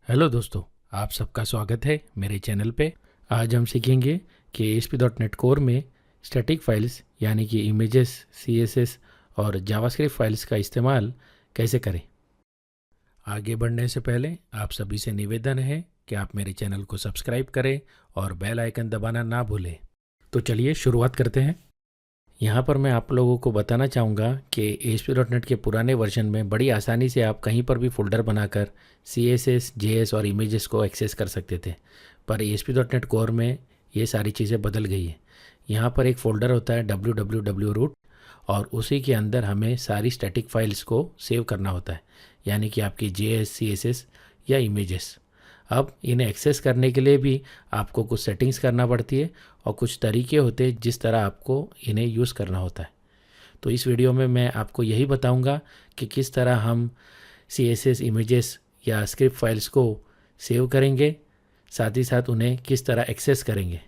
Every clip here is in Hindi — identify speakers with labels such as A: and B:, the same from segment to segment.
A: हेलो दोस्तों, आप सबका स्वागत है मेरे चैनल पे। आज हम सीखेंगे कि ASP.NET कोर में स्टैटिक फाइल्स यानी कि इमेजेस, CSS और जावास्क्रिप्ट फाइल्स का इस्तेमाल कैसे करें। आगे बढ़ने से पहले आप सभी से निवेदन है कि आप मेरे चैनल को सब्सक्राइब करें और बेल आइकन दबाना ना भूलें। तो चलिए शुरुआत करते हैं। यहाँ पर मैं आप लोगों को बताना चाहूँगा कि ASP.NET के पुराने वर्जन में बड़ी आसानी से आप कहीं पर भी फ़ोल्डर बनाकर CSS, JS और इमेजेस को एक्सेस कर सकते थे। पर ASP.NET कोर में ये सारी चीज़ें बदल गई हैं। यहाँ पर एक फ़ोल्डर होता है www रूट, और उसी के अंदर हमें सारी स्टैटिक फाइल्स को सेव करना होता है, यानी कि आपकी JS, CSS या इमेजेस। अब इन्हें एक्सेस करने के लिए भी आपको कुछ सेटिंग्स करना पड़ती है और कुछ तरीके होते हैं जिस तरह आपको इन्हें यूज़ करना होता है। तो इस वीडियो में मैं आपको यही बताऊंगा कि किस तरह हम CSS, इमेजेस या स्क्रिप्ट फाइल्स को सेव करेंगे, साथ ही साथ उन्हें किस तरह एक्सेस करेंगे।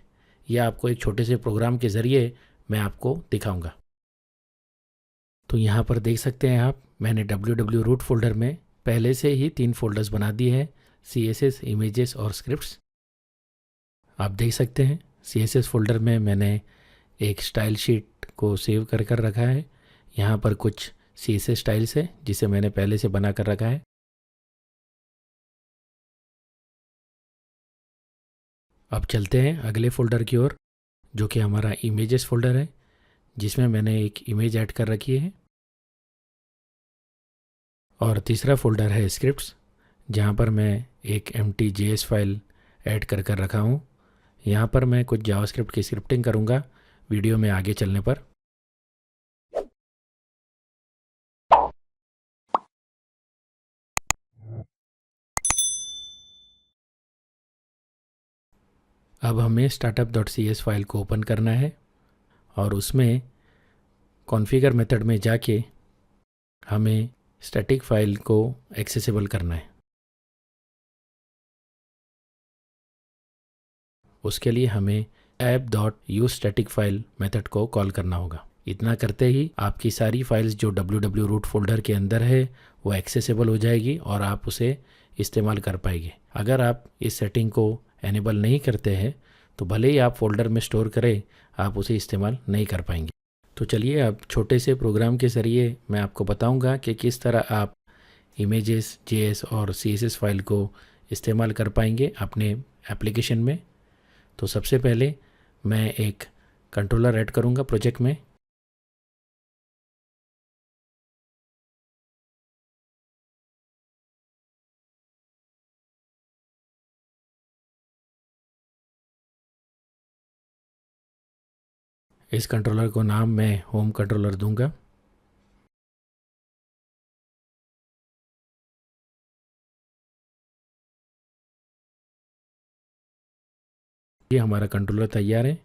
A: यह आपको एक छोटे से प्रोग्राम के ज़रिए मैं आपको दिखाऊंगा। तो यहाँ पर देख सकते हैं आप, मैंने www रूट फोल्डर में पहले से ही 3 फोल्डर्स बना दिए हैं, CSS, इमेजेस और स्क्रिप्ट्स। आप देख सकते हैं CSS फोल्डर में मैंने एक स्टाइल शीट को सेव कर कर रखा है। यहाँ पर कुछ CSS स्टाइल्स है जिसे मैंने पहले से बना कर रखा है। अब चलते हैं अगले फोल्डर की ओर, जो कि हमारा इमेजेस फोल्डर है, जिसमें मैंने एक इमेज ऐड कर रखी है। और तीसरा फोल्डर है स्क्रिप्ट्स, जहाँ पर मैं एक empty JS फाइल ऐड कर कर रखा हूँ। यहाँ पर मैं कुछ जावास्क्रिप्ट की स्क्रिप्टिंग करूँगा वीडियो में आगे चलने पर। अब हमें startup.cs फाइल को ओपन करना है और उसमें कॉन्फ़िगर मेथड में जाके हमें स्टैटिक फाइल को एक्सेसिबल करना है। उसके लिए हमें app.useStaticFile मेथड को कॉल करना होगा। इतना करते ही आपकी सारी फाइल्स जो www रूट फोल्डर के अंदर है वो एक्सेसिबल हो जाएगी और आप उसे इस्तेमाल कर पाएंगे। अगर आप इस सेटिंग को एनेबल नहीं करते हैं तो भले ही आप फोल्डर में स्टोर करें, आप उसे इस्तेमाल नहीं कर पाएंगे। तो चलिए अब छोटे से प्रोग्राम के ज़रिए मैं आपको बताऊंगा कि किस तरह आप इमेजेस, JS और CSS फाइल को इस्तेमाल कर पाएंगे अपने एप्लीकेशन में। तो सबसे पहले मैं एक कंट्रोलर ऐड करूंगा प्रोजेक्ट में। इस कंट्रोलर को नाम मैं होम कंट्रोलर दूंगा। ये हमारा कंट्रोलर तैयार है।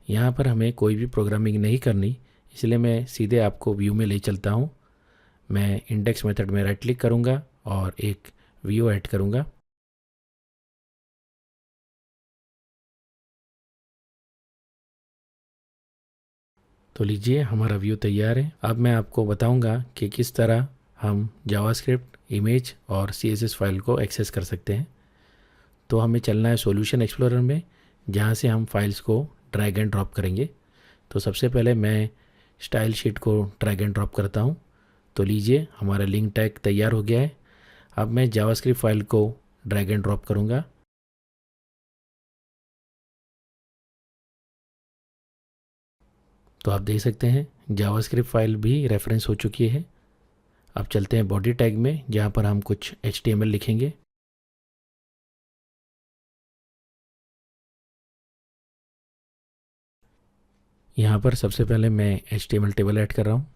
A: यहाँ पर हमें कोई भी प्रोग्रामिंग नहीं करनी, इसलिए मैं सीधे आपको व्यू में ले चलता हूँ। मैं इंडेक्स मेथड में राइट क्लिक करूँगा और एक व्यू ऐड करूँगा। तो लीजिए हमारा व्यू तैयार है। अब मैं आपको बताऊंगा कि किस तरह हम जावास्क्रिप्ट, इमेज और CSS फाइल को एक्सेस कर सकते हैं। तो हमें चलना है सॉल्यूशन एक्सप्लोरर में, जहाँ से हम फाइल्स को ड्रैग एंड ड्रॉप करेंगे। तो सबसे पहले मैं स्टाइल शीट को ड्रैग एंड ड्रॉप करता हूँ। तो लीजिए हमारा लिंक टैग तैयार हो गया है। अब मैं जावास्क्रिप्ट फाइल को ड्रैग एंड ड्रॉप करूँगा। तो आप देख सकते हैं जावास्क्रिप्ट फाइल भी रेफरेंस हो चुकी है। अब चलते हैं बॉडी टैग में, जहाँ पर हम कुछ HTML लिखेंगे। यहाँ पर सबसे पहले मैं HTML टेबल ऐड कर रहा हूँ।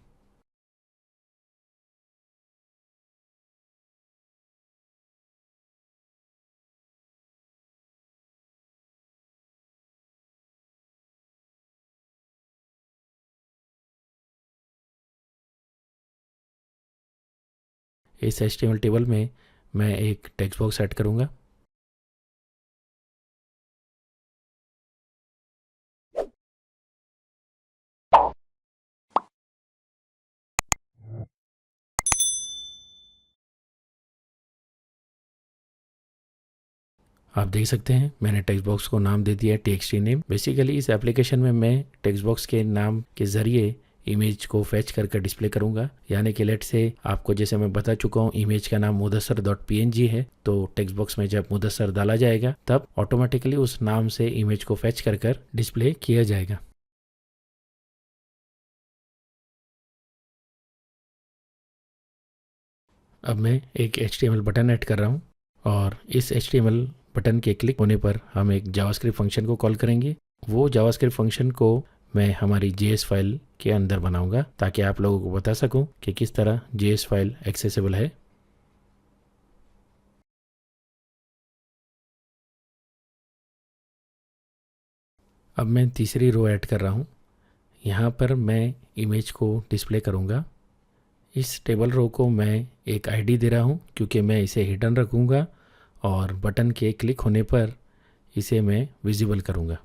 A: इस HTML टेबल में मैं एक टेक्स्ट बॉक्स ऐड करूँगा। आप देख सकते हैं मैंने टेक्स्ट बॉक्स को नाम दे दिया txt नेम। बेसिकली इस एप्लीकेशन में मैं टेक्स्ट बॉक्स के नाम के ज़रिए इमेज को फैच करके डिस्प्ले करूंगा। यानी कि लेट से आपको जैसे मैं बता चुका हूँ इमेज का नाम mudassar.png है, तो टेक्स्ट बॉक्स में जब मुदस्सर डाला जाएगा तब ऑटोमेटिकली उस नाम से इमेज को फैच कर डिस्प्ले किया जाएगा। अब मैं एक HTML बटन ऐड कर रहा हूँ और इस HTML बटन के क्लिक होने पर हम एक जावास्क्रिप्ट फंक्शन को कॉल करेंगे। वो जावास्क्रिप्ट फंक्शन को मैं हमारी JS फाइल के अंदर बनाऊंगा ताकि आप लोगों को बता सकूं कि किस तरह JS फाइल एक्सेसिबल है। अब मैं तीसरी रो ऐड कर रहा हूँ। यहाँ पर मैं इमेज को डिस्प्ले करूँगा। इस टेबल रो को मैं एक आईडी दे रहा हूँ क्योंकि मैं इसे हिडन रखूँगा और बटन के क्लिक होने पर इसे मैं विजिबल करूँगा।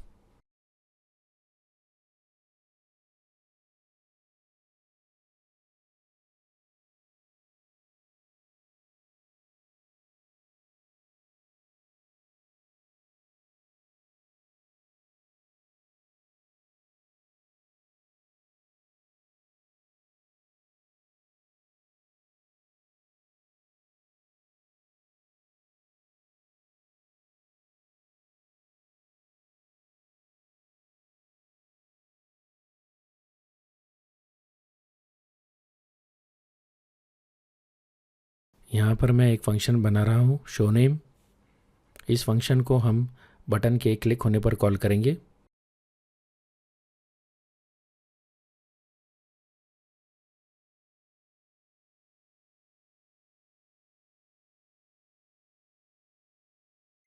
A: यहाँ पर मैं एक फंक्शन बना रहा हूँ शो नेम। इस फंक्शन को हम बटन के क्लिक होने पर कॉल करेंगे।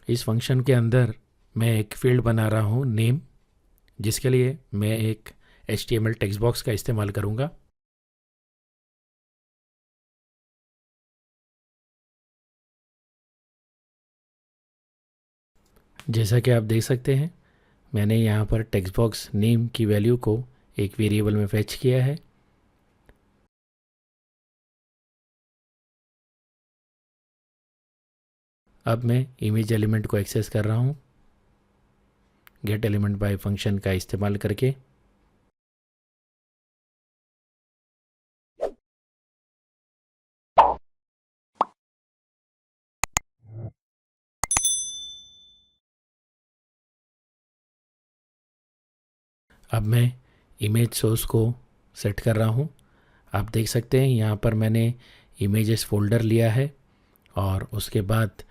A: इस फंक्शन के अंदर मैं एक फील्ड बना रहा हूँ नेम, जिसके लिए मैं एक HTML टेक्स्ट बॉक्स का इस्तेमाल करूँगा। जैसा कि आप देख सकते हैं मैंने यहाँ पर टेक्स्ट बॉक्स नेम की वैल्यू को एक वेरिएबल में फैच किया है। अब मैं इमेज एलिमेंट को एक्सेस कर रहा हूँ गेट एलिमेंट बाय फंक्शन का इस्तेमाल करके। अब मैं इमेज सोर्स को सेट कर रहा हूँ। आप देख सकते हैं यहाँ पर मैंने इमेजेस फोल्डर लिया है और उसके बाद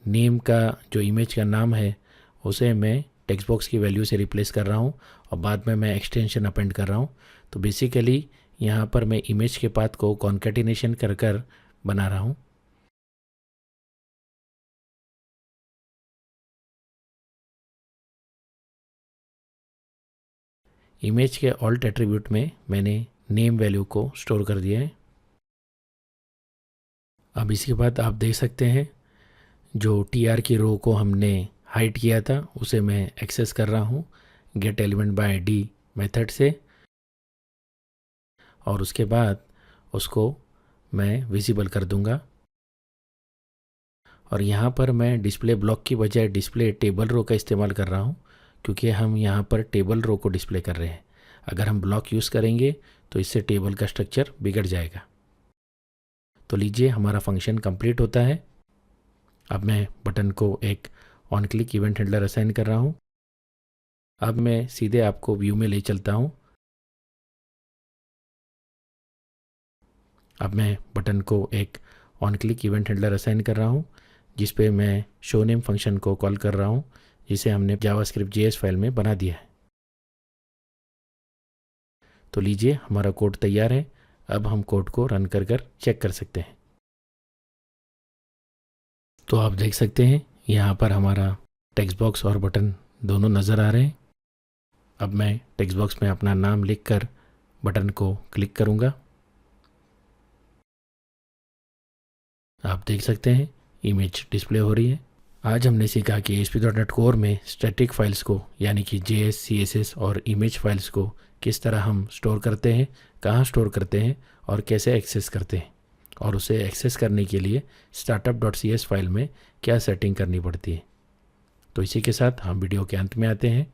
A: नेम का जो इमेज का नाम है उसे मैं टेक्स्ट बॉक्स की वैल्यू से रिप्लेस कर रहा हूँ और बाद में मैं एक्सटेंशन अपेंड कर रहा हूँ। तो बेसिकली यहाँ पर मैं इमेज के पाथ को कॉन्केटिनेशन कर बना रहा हूँ। इमेज के ऑल्ट एट्रीब्यूट में मैंने नेम वैल्यू को स्टोर कर दिया है। अब इसके बाद आप देख सकते हैं जो TR की रो को हमने हाइड किया था उसे मैं एक्सेस कर रहा हूँ gate element by ID method से और उसके बाद उसको मैं विजिबल कर दूंगा। और यहाँ पर मैं डिस्प्ले ब्लॉक की बजाय डिस्प्ले टेबल रो का इस्तेमाल कर रहा हूँ क्योंकि हम यहाँ पर टेबल रो को डिस्प्ले कर रहे हैं। अगर हम ब्लॉक यूज़ करेंगे तो इससे टेबल का स्ट्रक्चर बिगड़ जाएगा। तो लीजिए हमारा फंक्शन कंप्लीट होता है। अब मैं बटन को एक on click event handler assign कर रहा हूँ। अब मैं सीधे आपको व्यू में ले चलता हूँ। अब मैं बटन को एक on click event handler assign कर रहा हूँ जिस पे मैं शो नेम फंक्शन को कॉल कर रहा हूँ जिसे हमने जावास्क्रिप्ट JS फाइल में बना दिया है। तो लीजिए हमारा कोड तैयार है। अब हम कोड को रन कर चेक कर सकते हैं। तो आप देख सकते हैं यहाँ पर हमारा टेक्स्ट बॉक्स और बटन दोनों नज़र आ रहे हैं। अब मैं टेक्स्ट बॉक्स में अपना नाम लिखकर बटन को क्लिक करूँगा। आप देख सकते हैं इमेज डिस्प्ले हो रही है। आज हमने सीखा कि ASP.NET कोर में स्टैटिक फाइल्स को यानी कि JS, CSS और इमेज फाइल्स को किस तरह हम स्टोर करते हैं, कहाँ स्टोर करते हैं और कैसे एक्सेस करते हैं, और उसे एक्सेस करने के लिए startup.cs फाइल में क्या सेटिंग करनी पड़ती है। तो इसी के साथ हम वीडियो के अंत में आते हैं।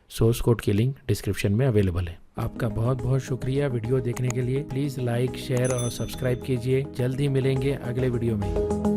A: सोर्स कोड की लिंक डिस्क्रिप्शन में अवेलेबल है। आपका बहुत बहुत शुक्रिया वीडियो देखने के लिए। प्लीज़ लाइक, शेयर और सब्सक्राइब कीजिए। जल्द ही मिलेंगे अगले वीडियो में।